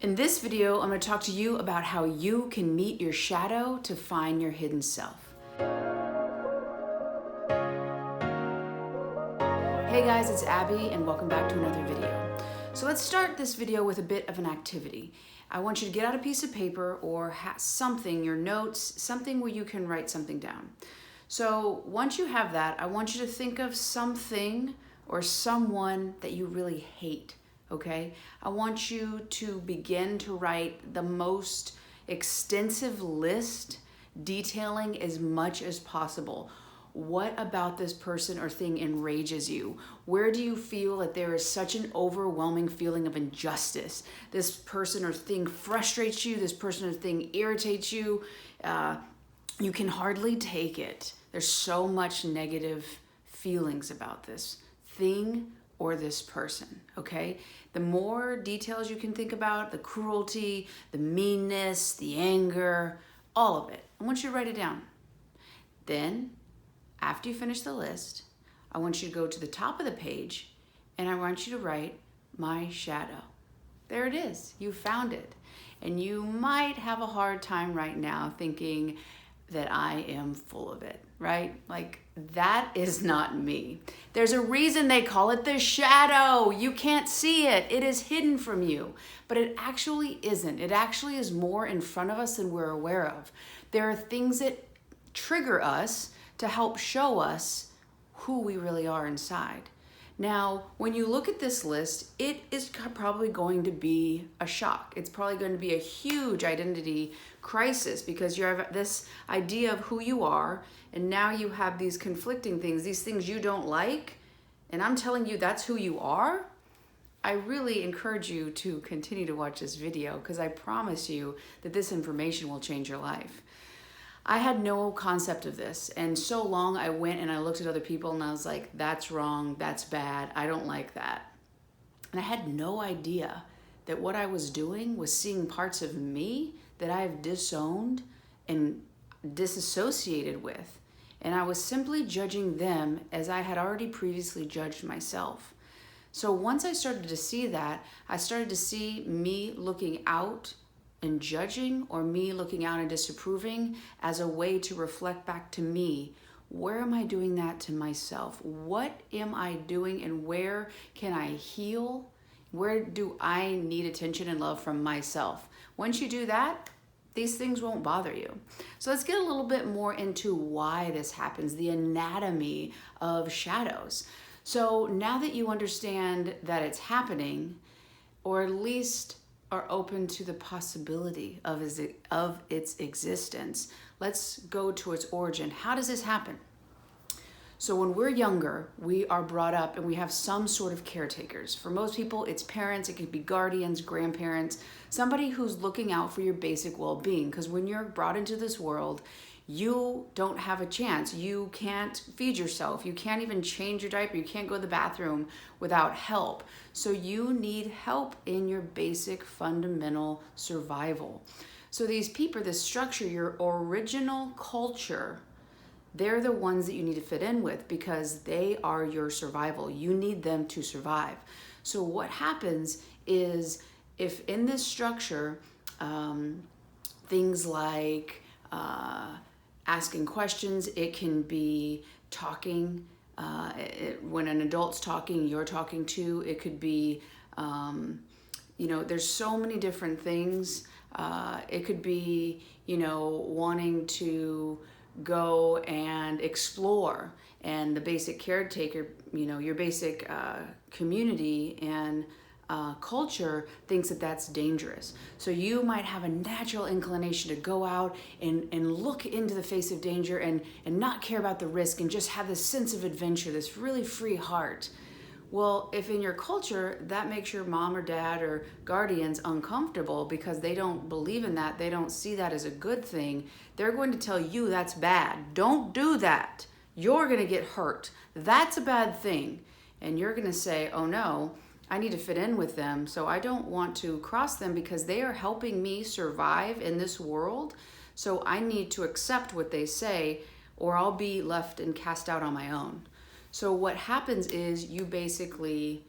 In this video, I'm going to talk to you about how you can meet your shadow to find your hidden self. Hey guys, it's Abby and welcome back to another video. So let's start this video with a bit of an activity. I want you to get out a piece of paper or something, your notes, something where you can write something down. So once you have that, I want you to think of something or someone that you really hate. Okay, I want you to begin to write the most extensive list, detailing as much as possible. What about this person or thing enrages you? Where do you feel that there is such an overwhelming feeling of injustice? This person or thing frustrates you, this person or thing irritates you. You can hardly take it. There's so much negative feelings about this thing or this person, okay? The more details you can think about, the cruelty, the meanness, the anger, all of it, I want you to write it down. Then, after you finish the list, I want you to go to the top of the page and I want you to write my shadow. There it is, you found it. And you might have a hard time right now thinking that I am full of it, right? Like, that is not me. There's a reason they call it the shadow. You can't see it. It is hidden from you, but it actually isn't. It actually is more in front of us than we're aware of. There are things that trigger us to help show us who we really are inside. Now, when you look at this list, it is probably going to be a shock. It's probably going to be a huge identity crisis because you have this idea of who you are, and now you have these conflicting things, these things you don't like, and I'm telling you that's who you are. I really encourage you to continue to watch this video because I promise you that this information will change your life. I had no concept of this, and so long I went and I looked at other people and I was like, that's wrong, that's bad, I don't like that. And I had no idea that what I was doing was seeing parts of me that I have disowned and disassociated with. And I was simply judging them as I had already previously judged myself. So once I started to see that, I started to see me looking out and judging, or me looking out and disapproving, as a way to reflect back to me. Where am I doing that to myself? What am I doing, and where can I heal? Where do I need attention and love from myself? Once you do that, these things won't bother you. So let's get a little bit more into why this happens, the anatomy of shadows. So now that you understand that it's happening, or at least are open to the possibility of its existence, let's go to its origin. How does this happen? So when we're younger, we are brought up and we have some sort of caretakers. For most people, it's parents, it could be guardians, grandparents, somebody who's looking out for your basic well-being. Because when you're brought into this world, you don't have a chance. You can't feed yourself. You can't even change your diaper. You can't go to the bathroom without help. So you need help in your basic fundamental survival. So these people, this structure, your original culture, they're the ones that you need to fit in with because they are your survival. You need them to survive. So what happens is, if in this structure, things like asking questions, it can be talking. When an adult's talking, you're talking too. It could be, there's so many different things. It could be, wanting to go and explore, and the basic caretaker, your basic community and culture thinks that that's dangerous. So you might have a natural inclination to go out and look into the face of danger and not care about the risk and just have this sense of adventure, this really free heart. Well, if in your culture that makes your mom or dad or guardians uncomfortable because they don't believe in that, they don't see that as a good thing, they're going to tell you that's bad. Don't do that. You're going to get hurt. That's a bad thing. And you're going to say, oh no, I need to fit in with them, so I don't want to cross them because they are helping me survive in this world. So I need to accept what they say, or I'll be left and cast out on my own. So what happens is you basically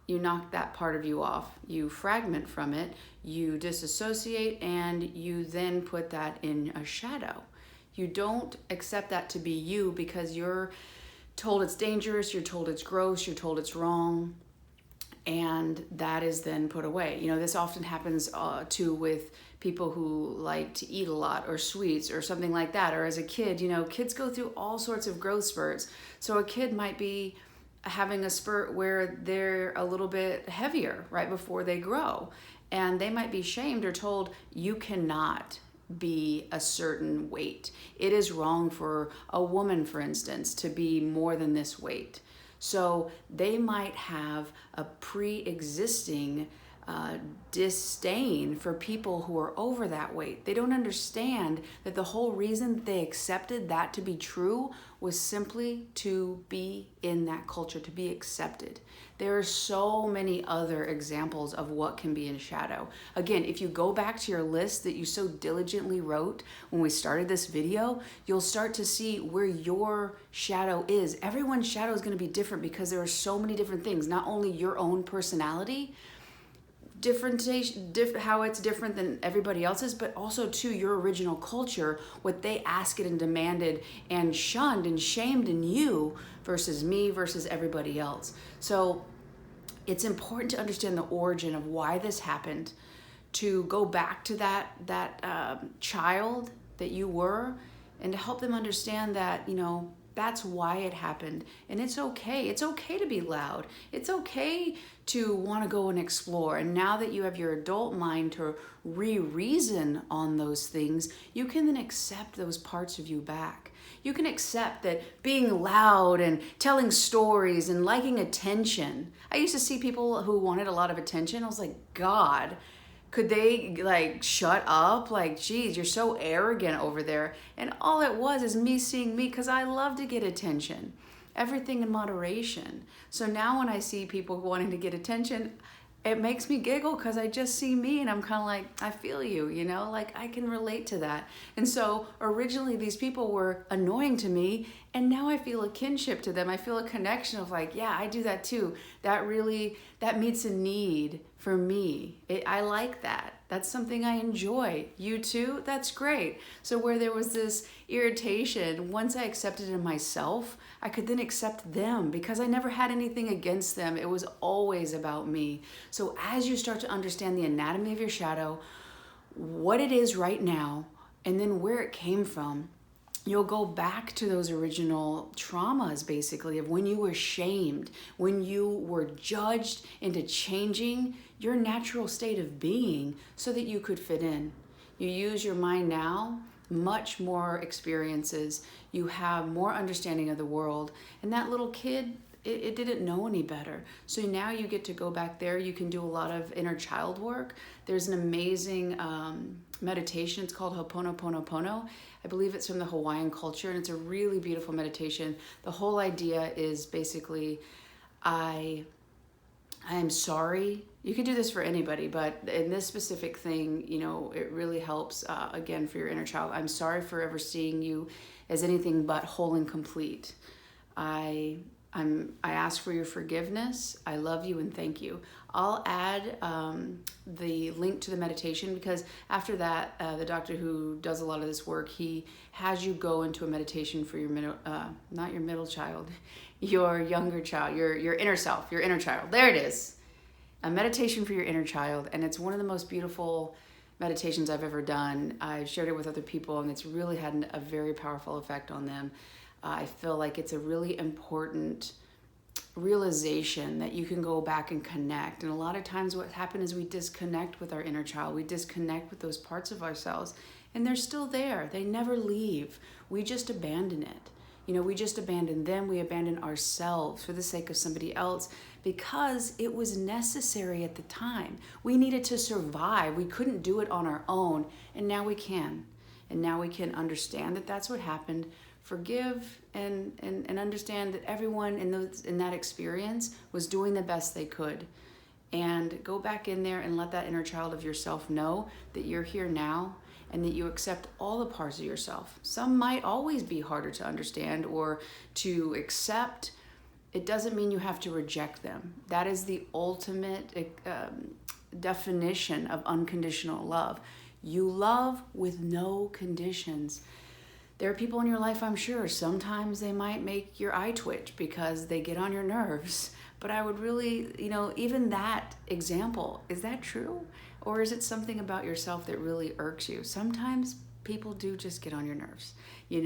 you knock that part of you off, you fragment from it, you disassociate, and you then put that in a shadow. You don't accept that to be you because you're told it's dangerous, you're told it's gross, you're told it's wrong, and that is then put away. This often happens too with people who like to eat a lot, or sweets, or something like that. Or as a kid, kids go through all sorts of growth spurts. So a kid might be having a spurt where they're a little bit heavier right before they grow, and they might be shamed or told, you cannot be a certain weight. It is wrong for a woman, for instance, to be more than this weight. So they might have a pre-existing disdain for people who are over that weight. They don't understand that the whole reason that they accepted that to be true was simply to be in that culture, to be accepted. There are so many other examples of what can be in shadow. Again, if you go back to your list that you so diligently wrote when we started this video, you'll start to see where your shadow is. Everyone's shadow is going to be different because there are so many different things, not only your own personality, how it's different than everybody else's, but also to your original culture, what they asked and demanded and shunned and shamed in you versus me versus everybody else. So it's important to understand the origin of why this happened, to go back to that child that you were, and to help them understand that, that's why it happened. And it's okay. It's okay to be loud. It's okay to want to go and explore. And now that you have your adult mind to reason on those things, you can then accept those parts of you back. You can accept that being loud and telling stories and liking attention. I used to see people who wanted a lot of attention. I was like, God, could they shut up? Geez, you're so arrogant over there. And all it was is me seeing me, because I love to get attention. Everything in moderation. So now when I see people wanting to get attention, it makes me giggle because I just see me and I'm kind of like, I feel you, I can relate to that. And so originally these people were annoying to me, and now I feel a kinship to them. I feel a connection of yeah, I do that too. That meets a need for me. I like that. That's something I enjoy. You too? That's great. So where there was this irritation, once I accepted it in myself, I could then accept them because I never had anything against them. It was always about me. So as you start to understand the anatomy of your shadow, what it is right now, and then where it came from, you'll go back to those original traumas, basically, of when you were shamed, when you were judged into changing your natural state of being so that you could fit in. You use your mind now, much more experiences, you have more understanding of the world, and that little kid, it didn't know any better. So now you get to go back there. You can do a lot of inner child work. There's an amazing meditation. It's called Ho'oponoponopono. I believe it's from the Hawaiian culture, and it's a really beautiful meditation. The whole idea is basically, I am sorry. You can do this for anybody, but in this specific thing, it really helps, again, for your inner child. I'm sorry for ever seeing you as anything but whole and complete. I ask for your forgiveness. I love you and thank you. I'll add the link to the meditation, because after that, the doctor who does a lot of this work, he has you go into a meditation for your not your middle child, your younger child, your inner self, your inner child. There it is. A meditation for your inner child. And it's one of the most beautiful meditations I've ever done. I've shared it with other people, and it's really had a very powerful effect on them. I feel like it's a really important realization that you can go back and connect. And a lot of times what happens is we disconnect with our inner child. We disconnect with those parts of ourselves, and they're still there. They never leave. We just abandon it. We just abandon them. We abandon ourselves for the sake of somebody else because it was necessary at the time. We needed to survive. We couldn't do it on our own, and now we can. And now we can understand that that's what happened. Forgive and understand that everyone in that experience was doing the best they could. And go back in there and let that inner child of yourself know that you're here now and that you accept all the parts of yourself. Some might always be harder to understand or to accept, it doesn't mean you have to reject them. That is the ultimate definition of unconditional love. You love with no conditions. There are people in your life, I'm sure, sometimes they might make your eye twitch because they get on your nerves. But I would really, even that example, is that true? Or is it something about yourself that really irks you? Sometimes people do just get on your nerves. You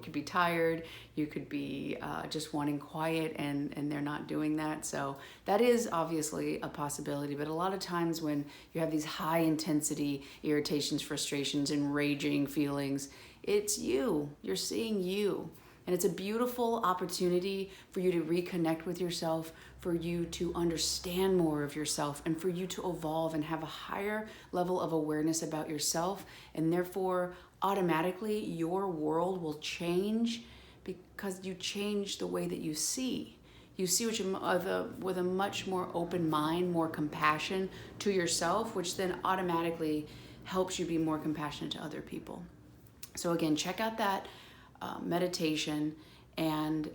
could be tired, you could be just wanting quiet, and they're not doing that. So that is obviously a possibility. But a lot of times when you have these high intensity irritations, frustrations, enraging feelings, it's you. You're seeing you. And it's a beautiful opportunity for you to reconnect with yourself, for you to understand more of yourself, and for you to evolve and have a higher level of awareness about yourself. And therefore, automatically, your world will change because you change the way that you see. You see with a much more open mind, more compassion to yourself, which then automatically helps you be more compassionate to other people. So again, check out that meditation, and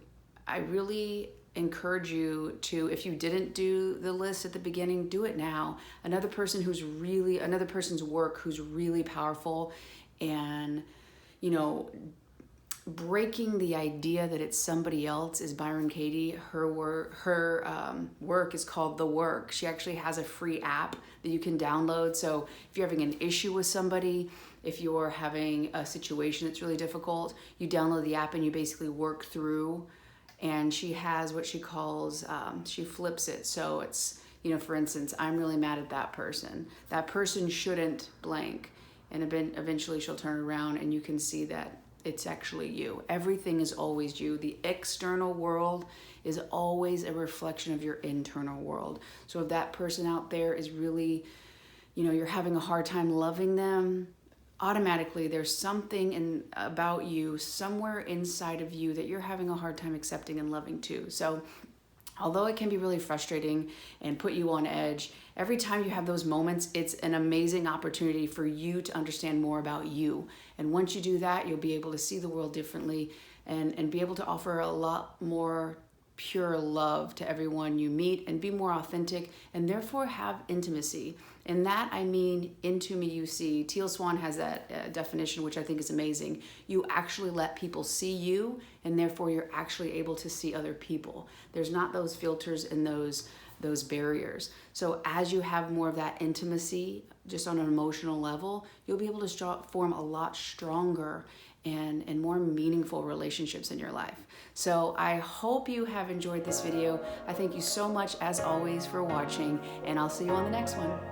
I really encourage you to, if you didn't do the list at the beginning, do it now. Another person's work who's really powerful, and breaking the idea that it's somebody else is Byron Katie. Her work is called The Work. She actually has a free app that you can download. So if you're having an issue with somebody, if you're having a situation that's really difficult, you download the app and you basically work through. And she has what she calls, she flips it. So it's, for instance, I'm really mad at that person. That person shouldn't blank. And eventually she'll turn around and you can see that it's actually you. Everything is always you. The external world is always a reflection of your internal world. So if that person out there is really, you're having a hard time loving them, automatically there's something about you, somewhere inside of you, that you're having a hard time accepting and loving too. So although it can be really frustrating and put you on edge, every time you have those moments, it's an amazing opportunity for you to understand more about you. And once you do that, you'll be able to see the world differently and be able to offer a lot more pure love to everyone you meet, and be more authentic, and therefore have intimacy. And that, I mean, into me you see. Teal Swan has that definition, which I think is amazing. You actually let people see you, and therefore you're actually able to see other people. There's not those filters and those barriers. So as you have more of that intimacy, just on an emotional level, you'll be able to form a lot stronger and more meaningful relationships in your life. So I hope you have enjoyed this video. I thank you so much, as always, for watching, and I'll see you on the next one.